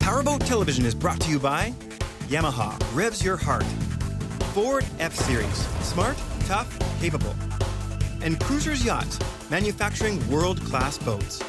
PowerBoat Television is brought to you by Yamaha, revs your heart. Ford F-Series, smart, tough, capable. And Cruisers Yachts, manufacturing world-class boats.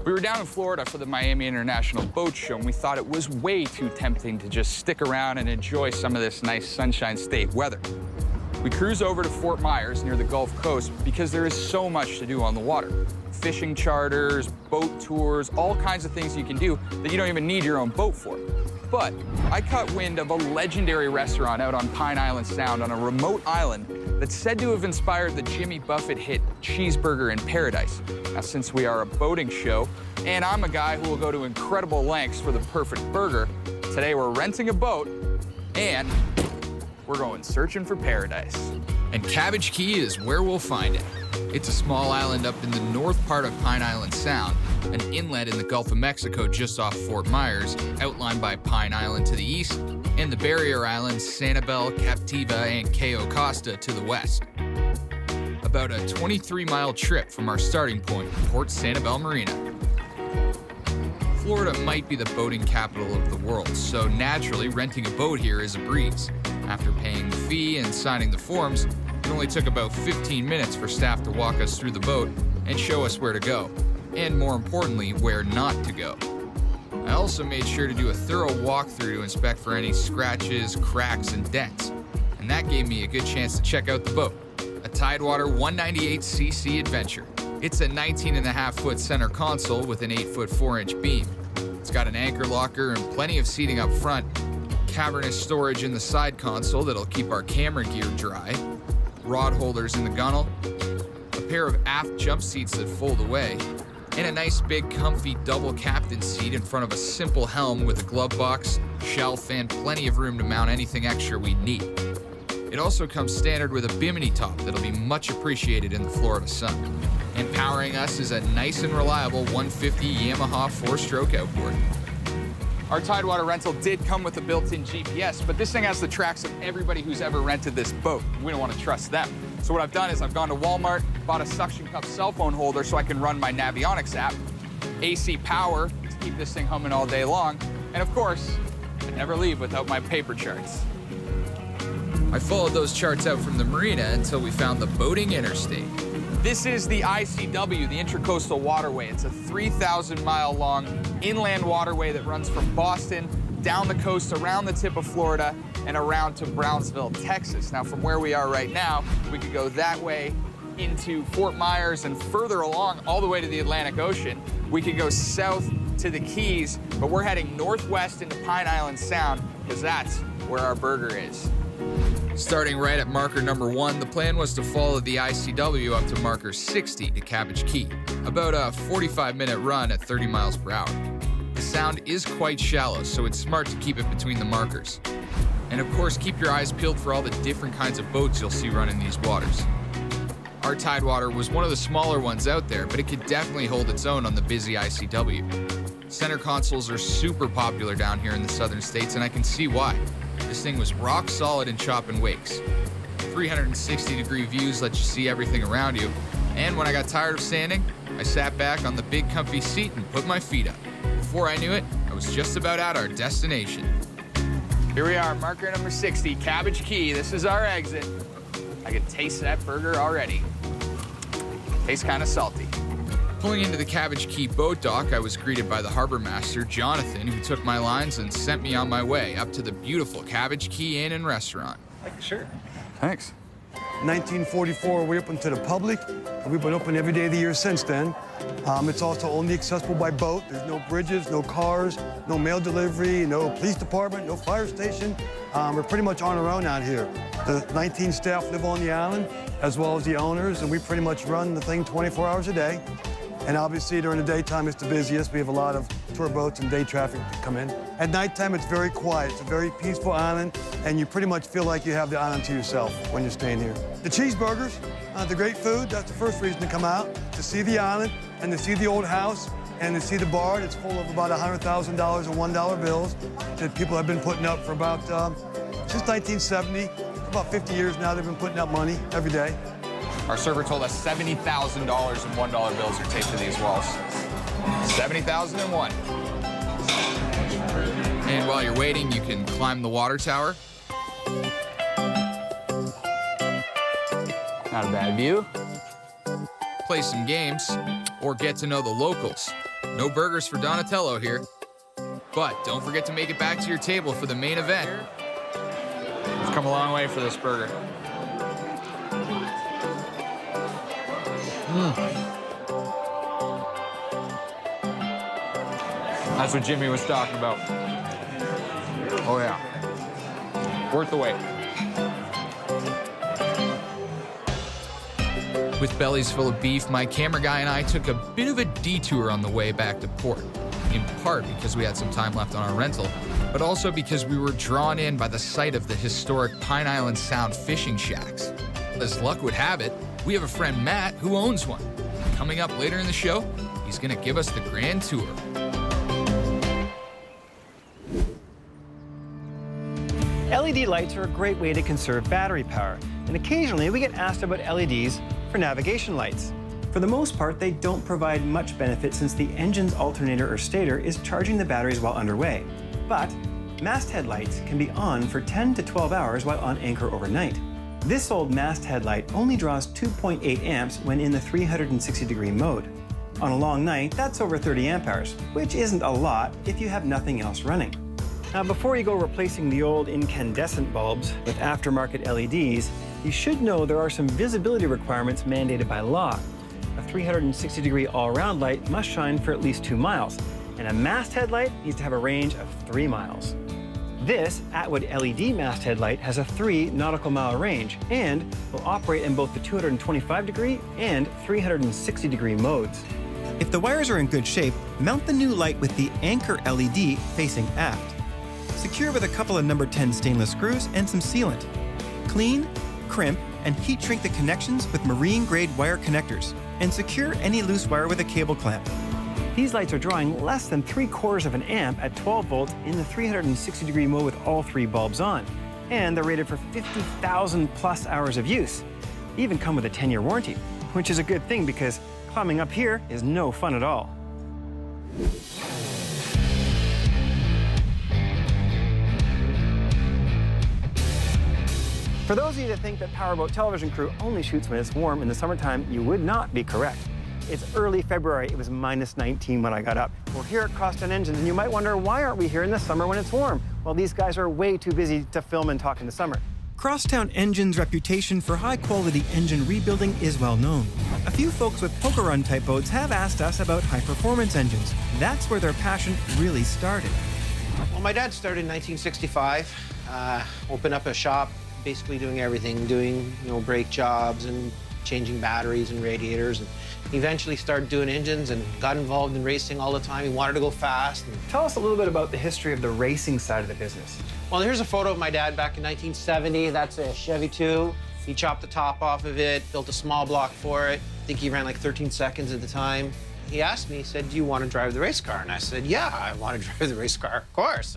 We were down in Florida for the Miami International Boat Show, and we thought it was way too tempting to just stick around and enjoy some of this nice Sunshine State weather. We cruise over to Fort Myers near the Gulf Coast because there is so much to do on the water. Fishing charters, boat tours, all kinds of things you can do that you don't even need your own boat for. But I caught wind of a legendary restaurant out on Pine Island Sound on a remote island that's said to have inspired the Jimmy Buffett hit Cheeseburger in Paradise. Now, since we are a boating show, and I'm a guy who will go to incredible lengths for the perfect burger, today we're renting a boat, and we're going searching for paradise. And Cabbage Key is where we'll find it. It's a small island up in the north part of Pine Island Sound, an inlet in the Gulf of Mexico just off Fort Myers, outlined by Pine Island to the east, and the barrier islands Sanibel, Captiva, and Cayo Costa to the west. About a 23-mile trip from our starting point, Port Sanibel Marina. Florida might be the boating capital of the world, so naturally renting a boat here is a breeze. After paying the fee and signing the forms, it only took about 15 minutes for staff to walk us through the boat and show us where to go, and more importantly, where not to go. I also made sure to do a thorough walkthrough to inspect for any scratches, cracks, and dents, and that gave me a good chance to check out the boat, a Tidewater 198cc Adventure. It's a 19.5-foot center console with an 8-foot 4-inch beam. It's got an anchor locker and plenty of seating up front, cavernous storage in the side console that'll keep our camera gear dry, rod holders in the gunnel, a pair of aft jump seats that fold away, and a nice big comfy double captain seat in front of a simple helm with a glove box, shelf, and plenty of room to mount anything extra we'd need. It also comes standard with a bimini top that'll be much appreciated in the Florida sun. And powering us is a nice and reliable 150 Yamaha 4-stroke outboard. Our Tidewater rental did come with a built-in GPS, but this thing has the tracks of everybody who's ever rented this boat. We don't want to trust them. So what I've done is I've gone to Walmart, bought a suction cup cell phone holder so I can run my Navionics app, AC power to keep this thing humming all day long, and of course, I never leave without my paper charts. I followed those charts out from the marina until we found the boating interstate. This is the ICW, the Intracoastal Waterway. It's a 3,000-mile-long inland waterway that runs from Boston, down the coast, around the tip of Florida, and around to Brownsville, Texas. Now, from where we are right now, we could go that way into Fort Myers and further along all the way to the Atlantic Ocean. We could go south to the Keys, but we're heading northwest into Pine Island Sound because that's where our burger is. Starting right at marker number 1, the plan was to follow the ICW up to marker 60 to Cabbage Key, about a 45-minute run at 30 miles per hour. The sound is quite shallow, so it's smart to keep it between the markers. And of course, keep your eyes peeled for all the different kinds of boats you'll see running these waters. Our Tidewater was one of the smaller ones out there, but it could definitely hold its own on the busy ICW. Center consoles are super popular down here in the southern states, and I can see why. This thing was rock solid in chop and wakes. 360-degree views let you see everything around you, and when I got tired of standing, I sat back on the big comfy seat and put my feet up. Before I knew it, I was just about at our destination. Here we are, marker number 60, Cabbage Key. This is our exit. I can taste that burger already. Tastes kind of salty. Pulling into the Cabbage Key boat dock, I was greeted by the harbor master, Jonathan, who took my lines and sent me on my way up to the beautiful Cabbage Key Inn and Restaurant. Like the shirt. Thanks. 1944, we opened to the public, and we've been open every day of the year since then. It's also only accessible by boat. There's no bridges, no cars, no mail delivery, no police department, no fire station. We're pretty much on our own out here. The 19 staff live on the island, as well as the owners, and we pretty much run the thing 24 hours a day. And obviously, during the daytime, it's the busiest. We have a lot of tour boats and day traffic that come in. At nighttime, it's very quiet. It's a very peaceful island, and you pretty much feel like you have the island to yourself when you're staying here. The cheeseburgers, the great food, that's the first reason to come out, to see the island and to see the old house and to see the bar that's full of about $100,000 in $1 bills that people have been putting up for about, since 1970, about 50 years now, they've been putting up money every day. Our server told us $70,000 in $1 bills are taped to these walls. 70,001. And while you're waiting, you can climb the water tower. Not a bad view. Play some games, or get to know the locals. No burgers for Donatello here. But don't forget to make it back to your table for the main event. We've come a long way for this burger. That's what Jimmy was talking about. Oh, yeah. Worth the wait. With bellies full of beef, my camera guy and I took a bit of a detour on the way back to port. In part because we had some time left on our rental, but also because we were drawn in by the sight of the historic Pine Island Sound fishing shacks. As luck would have it, we have a friend, Matt, who owns one. Coming up later in the show, he's gonna give us the grand tour. LED lights are a great way to conserve battery power, and occasionally we get asked about LEDs for navigation lights. For the most part, they don't provide much benefit since the engine's alternator or stator is charging the batteries while underway. But masthead lights can be on for 10 to 12 hours while on anchor overnight. This old masthead light only draws 2.8 amps when in the 360-degree mode. On a long night, that's over 30 amp hours, which isn't a lot if you have nothing else running. Now, before you go replacing the old incandescent bulbs with aftermarket LEDs, you should know there are some visibility requirements mandated by law. A 360-degree all-round light must shine for at least 2 miles, and a masthead light needs to have a range of 3 miles. This Atwood LED masthead light has a 3 nautical mile range and will operate in both the 225-degree and 360-degree modes. If the wires are in good shape, mount the new light with the anchor LED facing aft. Secure with a couple of number 10 stainless screws and some sealant. Clean, crimp, and heat shrink the connections with marine-grade wire connectors, and secure any loose wire with a cable clamp. These lights are drawing less than 3/4 of an amp at 12 volts in the 360-degree mode with all 3 bulbs on, and they're rated for 50,000 plus hours of use. They even come with a 10-year warranty, which is a good thing because climbing up here is no fun at all. For those of you that think that PowerBoat Television crew only shoots when it's warm in the summertime, you would not be correct. It's early February. It was -19 when I got up. We're here at Crosstown Engines, and you might wonder, why aren't we here in the summer when it's warm? Well, these guys are way too busy to film and talk in the summer. Crosstown Engines' reputation for high-quality engine rebuilding is well known. A few folks with poker run-type boats have asked us about high-performance engines. That's where their passion really started. Well, my dad started in 1965, opened up a shop, basically doing everything, doing, brake jobs and changing batteries and radiators. And he eventually started doing engines and got involved in racing all the time. He wanted to go fast. Tell us a little bit about the history of the racing side of the business. Well, here's a photo of my dad back in 1970. That's a Chevy 2. He chopped the top off of it, built a small block for it. I think he ran like 13 seconds at the time. He asked me, he said, "Do you want to drive the race car?" And I said, "Yeah, I want to drive the race car, of course."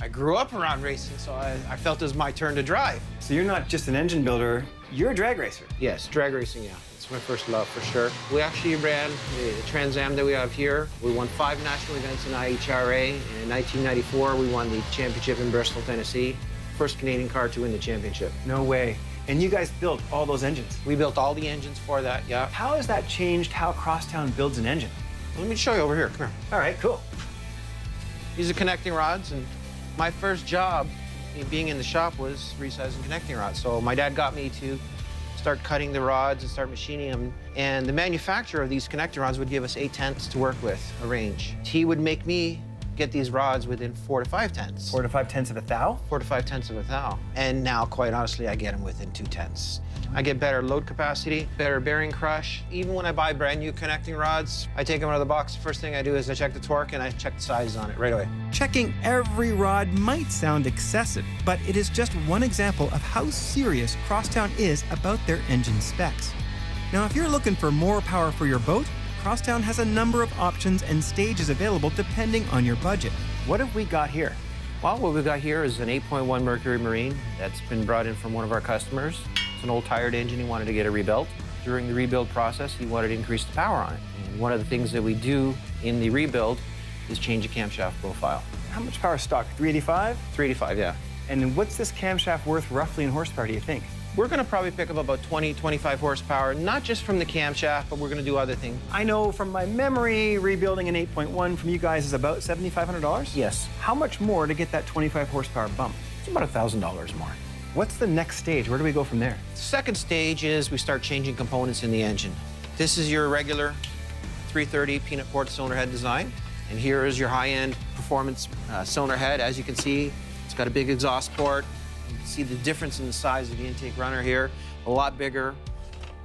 I grew up around racing, so I felt it was my turn to drive. So you're not just an engine builder, you're a drag racer. Yes, drag racing, yeah. It's my first love, for sure. We actually ran the Trans Am that we have here. We won 5 national events in IHRA. And in 1994, we won the championship in Bristol, Tennessee. First Canadian car to win the championship. No way. And you guys built all those engines? We built all the engines for that, yeah. How has that changed how Crosstown builds an engine? Let me show you over here, come here. All right, cool. These are connecting rods, and my first job being in the shop was resizing connecting rods. So my dad got me to start cutting the rods and start machining them. And the manufacturer of these connecting rods would give us 8/10 to work with, a range. He would make me get these rods within 4 to 5/10. 4 to 5/10 of a thou? 4 to 5/10 of a thou. And now, quite honestly, I get them within 2/10. I get better load capacity, better bearing crush. Even when I buy brand new connecting rods, I take them out of the box. The first thing I do is I check the torque and I check the size on it right away. Checking every rod might sound excessive, but it is just one example of how serious Crosstown is about their engine specs. Now, if you're looking for more power for your boat, Crosstown has a number of options and stages available depending on your budget. What have we got here? Well, what we've got here is an 8.1 Mercury Marine that's been brought in from one of our customers. It's an old tired engine. He wanted to get it rebuilt. During the rebuild process, he wanted to increase the power on it. And one of the things that we do in the rebuild is change the camshaft profile. How much power stock? 385? 385, yeah. And what's this camshaft worth roughly in horsepower, do you think? We're going to probably pick up about 20, 25 horsepower, not just from the camshaft, but we're going to do other things. I know from my memory, rebuilding an 8.1 from you guys is about $7,500? Yes. How much more to get that 25 horsepower bump? It's about $1,000 more. What's the next stage? Where do we go from there? Second stage is we start changing components in the engine. This is your regular 330 peanut port cylinder head design. And here is your high-end performance cylinder head. As you can see, it's got a big exhaust port. You can see the difference in the size of the intake runner here, a lot bigger.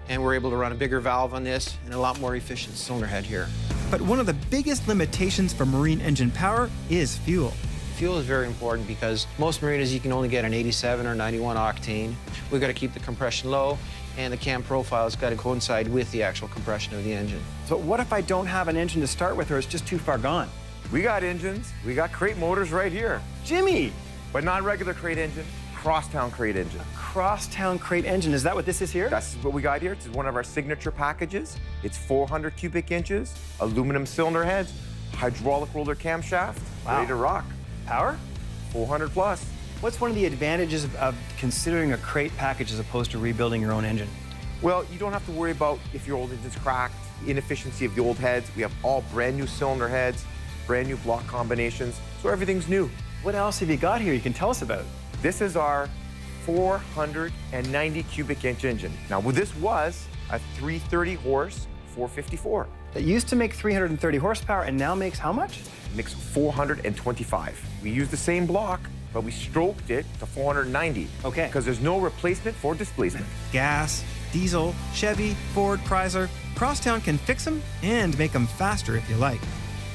And we're able to run a bigger valve on this and a lot more efficient cylinder head here. But one of the biggest limitations for marine engine power is fuel. Fuel is very important because most marinas you can only get an 87 or 91 octane. We've got to keep the compression low, and the cam profile has got to coincide with the actual compression of the engine. So what if I don't have an engine to start with, or it's just too far gone? We got engines. We got crate motors right here. Jimmy! But not regular crate engine, Crosstown crate engine. Crosstown crate engine, is that what this is here? That's what we got here. It's one of our signature packages. It's 400 cubic inches, aluminum cylinder heads, hydraulic roller camshaft, Wow. ready to rock. Power? 400 plus. What's one of the advantages of considering a crate package as opposed to rebuilding your own engine? Well, you don't have to worry about if your old engine's cracked, the inefficiency of the old heads. We have all brand new cylinder heads, brand new block combinations, so everything's new. What else have you got here you can tell us about? This is our 490 cubic inch engine. Now, this was a 330 horse 454. That used to make 330 horsepower and now makes how much? It makes 425. We used the same block, but we stroked it to 490. Okay. Because there's no replacement for displacement. Gas, diesel, Chevy, Ford, Chrysler, Crosstown can fix them and make them faster if you like.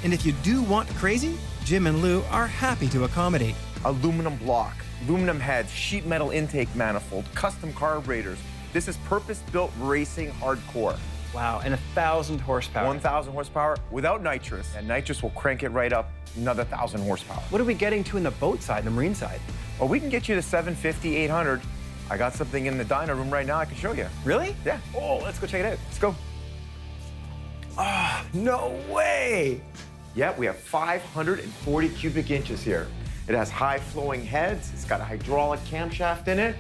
And if you do want crazy, Jim and Lou are happy to accommodate. Aluminum block, aluminum heads, sheet metal intake manifold, custom carburetors. This is purpose-built racing hardcore. Wow, and 1,000 horsepower. 1,000 horsepower without nitrous, and nitrous will crank it right up another 1,000 horsepower. What are we getting to in the boat side, the marine side? Well, we can get you to 750, 800. I got something in the dyno room right now I can show you. Really? Yeah. Oh, let's go check it out. Let's go. Ah, no way! Yeah, we have 540 cubic inches here. It has high-flowing heads. It's got a hydraulic camshaft in it.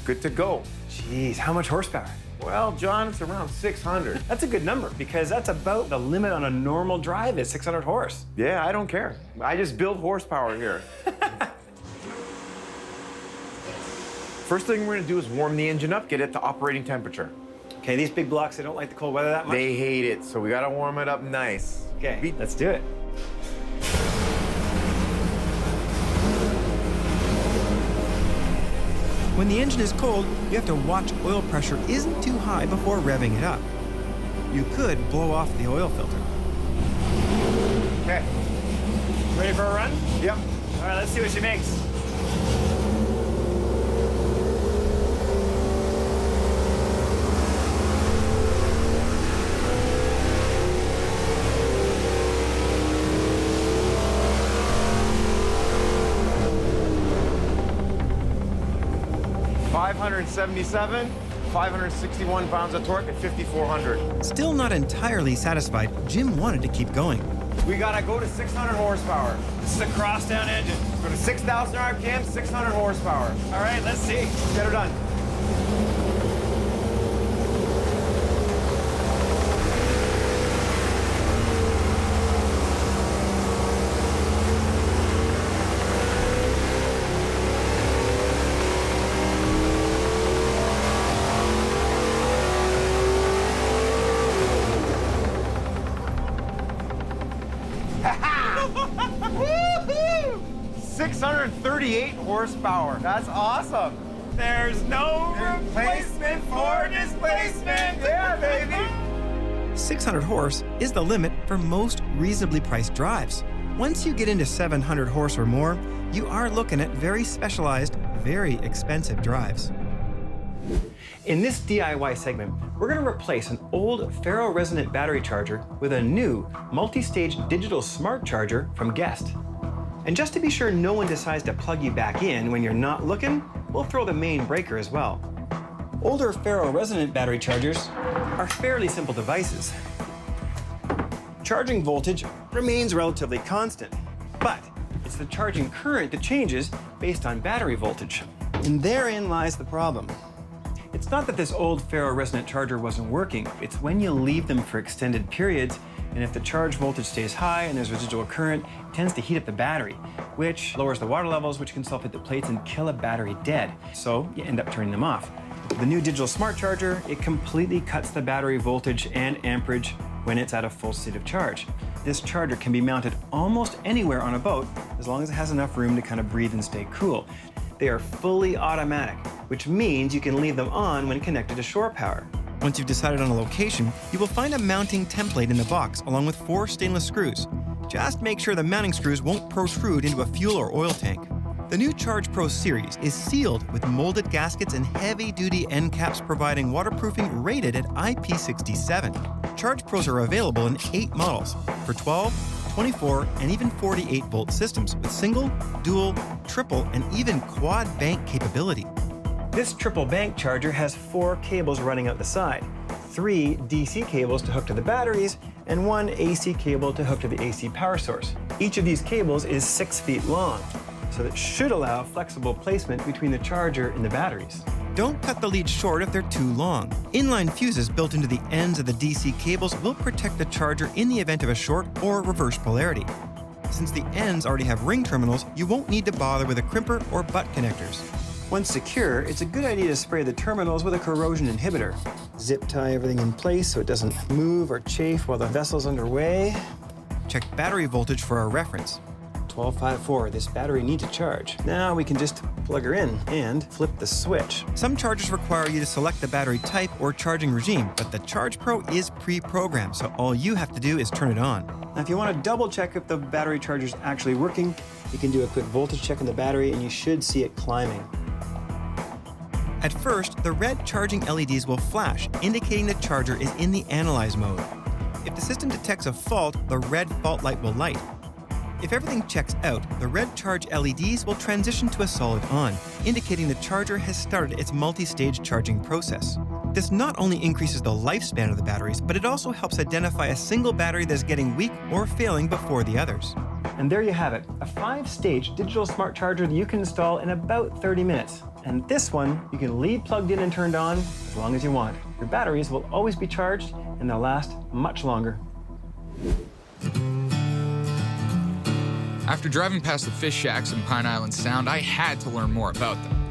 Good to go. Jeez, how much horsepower? Well, John, it's around 600. That's a good number because that's about the limit on a normal drive is 600 horse. Yeah, I don't care. I just build horsepower here. First thing we're gonna do is warm the engine up, get it to operating temperature. Okay, these big blocks, they don't like the cold weather that much? They hate it, so we gotta warm it up nice. Okay, let's do it. When the engine is cold, you have to watch oil pressure isn't too high before revving it up. You could blow off the oil filter. Okay. Ready for a run? Yep. All right, let's see what she makes. $577, 561 pounds of torque at 5,400. Still not entirely satisfied, Jim wanted to keep going. We gotta go to 600 horsepower. This is a Crosstown engine. Go to 6,000 RPM, 600 horsepower. All right, let's see. Get her done. 638 horsepower. That's awesome. There's no replacement for displacement. Yeah, baby. 600 horse is the limit for most reasonably priced drives. Once you get into 700 horse or more, you are looking at very specialized, very expensive drives. In this DIY segment, we're going to replace an old ferro-resonant battery charger with a new multi-stage digital smart charger from Guest. And just to be sure no one decides to plug you back in when you're not looking, we'll throw the main breaker as well. Older ferro-resonant battery chargers are fairly simple devices. Charging voltage remains relatively constant, but it's the charging current that changes based on battery voltage. And therein lies the problem. It's not that this old ferro-resonant charger wasn't working, it's when you leave them for extended periods, and if the charge voltage stays high and there's residual current, it tends to heat up the battery, which lowers the water levels, which can sulfate the plates and kill a battery dead. So you end up turning them off. The new digital smart charger, it completely cuts the battery voltage and amperage when it's at a full state of charge. This charger can be mounted almost anywhere on a boat, as long as it has enough room to kind of breathe and stay cool. They are fully automatic, which means you can leave them on when connected to shore power. Once you've decided on a location, you will find a mounting template in the box along with 4 stainless screws. Just make sure the mounting screws won't protrude into a fuel or oil tank. The new Charge Pro series is sealed with molded gaskets and heavy-duty end caps providing waterproofing rated at IP67. Charge Pros are available in 8 models for 12, 24, and even 48-volt systems with single, dual, triple, and even quad bank capability. This triple bank charger has 4 cables running out the side, 3 DC cables to hook to the batteries, and 1 AC cable to hook to the AC power source. Each of these cables is 6 feet long, so that should allow flexible placement between the charger and the batteries. Don't cut the leads short if they're too long. Inline fuses built into the ends of the DC cables will protect the charger in the event of a short or reverse polarity. Since the ends already have ring terminals, you won't need to bother with a crimper or butt connectors. Once secure, it's a good idea to spray the terminals with a corrosion inhibitor. Zip tie everything in place so it doesn't move or chafe while the vessel's underway. Check battery voltage for our reference. 1254, this battery needs a charge. Now we can just plug her in and flip the switch. Some chargers require you to select the battery type or charging regime, but the Charge Pro is pre-programmed, so all you have to do is turn it on. Now if you want to double check if the battery charger is actually working, you can do a quick voltage check on the battery and you should see it climbing. At first, the red charging LEDs will flash, indicating the charger is in the analyze mode. If the system detects a fault, the red fault light will light. If everything checks out, the red charge LEDs will transition to a solid on, indicating the charger has started its multi-stage charging process. This not only increases the lifespan of the batteries, but it also helps identify a single battery that's getting weak or failing before the others. And there you have it, a 5-stage digital smart charger that you can install in about 30 minutes. And this one, you can leave plugged in and turned on as long as you want. Your batteries will always be charged and they'll last much longer. After driving past the fish shacks in Pine Island Sound, I had to learn more about them.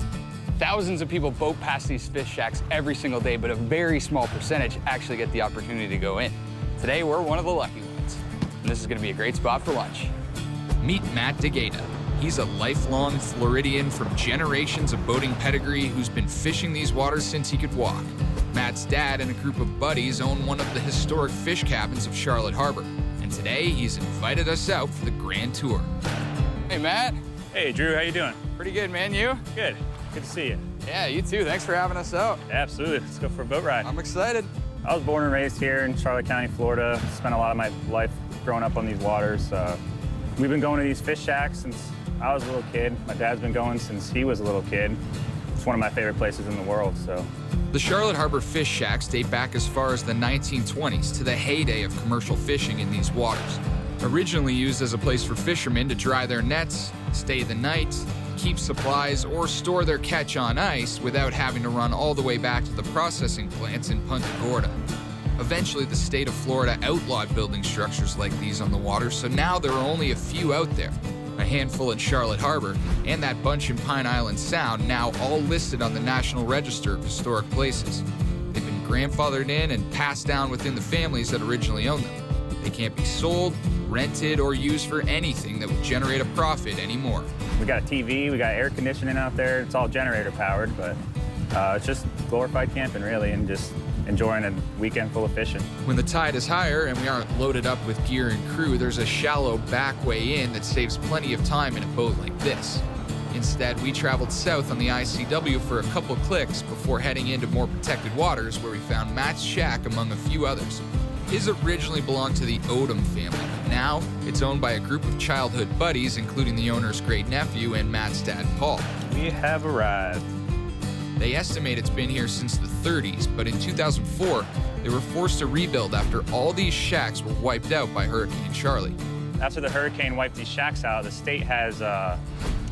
Thousands of people boat past these fish shacks every single day, but a very small percentage actually get the opportunity to go in. Today, we're one of the lucky ones, and this is going to be a great spot for lunch. Meet Matt DeGata. He's a lifelong Floridian from generations of boating pedigree who's been fishing these waters since he could walk. Matt's dad and a group of buddies own one of the historic fish cabins of Charlotte Harbor. And today, he's invited us out for the grand tour. Hey, Matt. Hey, Drew, how you doing? Pretty good, man. You? Good. Good to see you. Yeah, you too. Thanks for having us out. Absolutely. Let's go for a boat ride. I'm excited. I was born and raised here in Charlotte County, Florida. Spent a lot of my life growing up on these waters. We've been going to these fish shacks since I was a little kid. My dad's been going since he was a little kid. It's one of my favorite places in the world, so. The Charlotte Harbor fish shacks date back as far as the 1920s to the heyday of commercial fishing in these waters. Originally used as a place for fishermen to dry their nets, stay the night, keep supplies, or store their catch on ice without having to run all the way back to the processing plants in Punta Gorda. Eventually, the state of Florida outlawed building structures like these on the water, so now there are only a few out there. A handful in Charlotte Harbor, and that bunch in Pine Island Sound, now all listed on the National Register of Historic Places. They've been grandfathered in and passed down within the families that originally owned them. They can't be sold, rented, or used for anything that would generate a profit anymore. We got a TV, we got air conditioning out there. It's all generator powered, but it's just glorified camping really, and just enjoying a weekend full of fishing. When the tide is higher and we aren't loaded up with gear and crew, there's a shallow back way in that saves plenty of time in a boat like this. Instead, we traveled south on the ICW for a couple clicks before heading into more protected waters, where we found Matt's shack among a few others. His originally belonged to the Odom family, but now it's owned by a group of childhood buddies, including the owner's great nephew and Matt's dad, Paul. We have arrived. They estimate it's been here since the 30s, but in 2004, they were forced to rebuild after all these shacks were wiped out by Hurricane Charlie. After the hurricane wiped these shacks out, the state has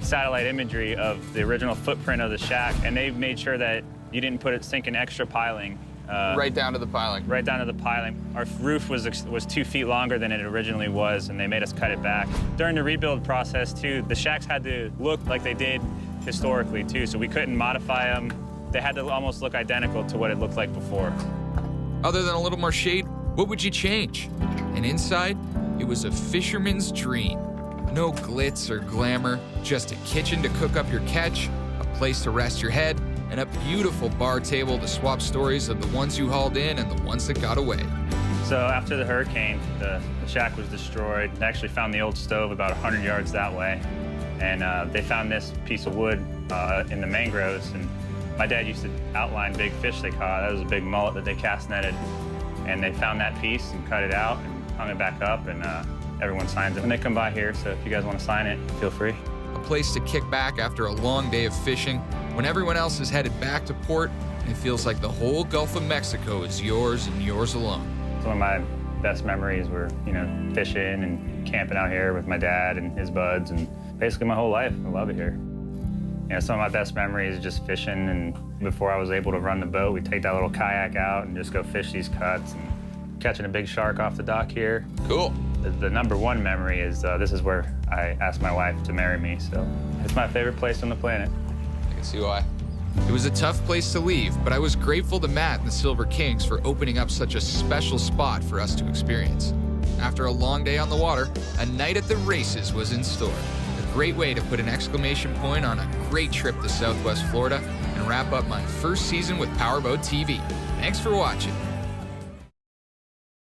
satellite imagery of the original footprint of the shack, and they've made sure that you didn't sink in extra piling. Right down to the piling. Right down to the piling. Our roof was 2 feet longer than it originally was, and they made us cut it back. During the rebuild process, too, the shacks had to look like they did historically, too, so we couldn't modify them. They had to almost look identical to what it looked like before. Other than a little more shade, what would you change? And inside, it was a fisherman's dream. No glitz or glamour, just a kitchen to cook up your catch, a place to rest your head, and a beautiful bar table to swap stories of the ones you hauled in and the ones that got away. So after the hurricane, the shack was destroyed. They actually found the old stove about 100 yards that way. And they found this piece of wood in the mangroves. And my dad used to outline big fish they caught. That was a big mullet that they cast netted. And they found that piece and cut it out and hung it back up, and everyone signs it when they come by here. So if you guys want to sign it, feel free. A place to kick back after a long day of fishing, when everyone else is headed back to port, and it feels like the whole Gulf of Mexico is yours and yours alone. Some of my best memories were, fishing and camping out here with my dad and his buds, and basically my whole life. I love it here. Some of my best memories are just fishing, and before I was able to run the boat, we'd take that little kayak out and just go fish these cuts, and catching a big shark off the dock here. Cool. The number one memory is this is where I asked my wife to marry me, so it's my favorite place on the planet. I can see why. It was a tough place to leave, but I was grateful to Matt and the Silver Kings for opening up such a special spot for us to experience. After a long day on the water, a night at the races was in store. A great way to put an exclamation point on a great trip to Southwest Florida and wrap up my first season with PowerBoat TV. Thanks for watching.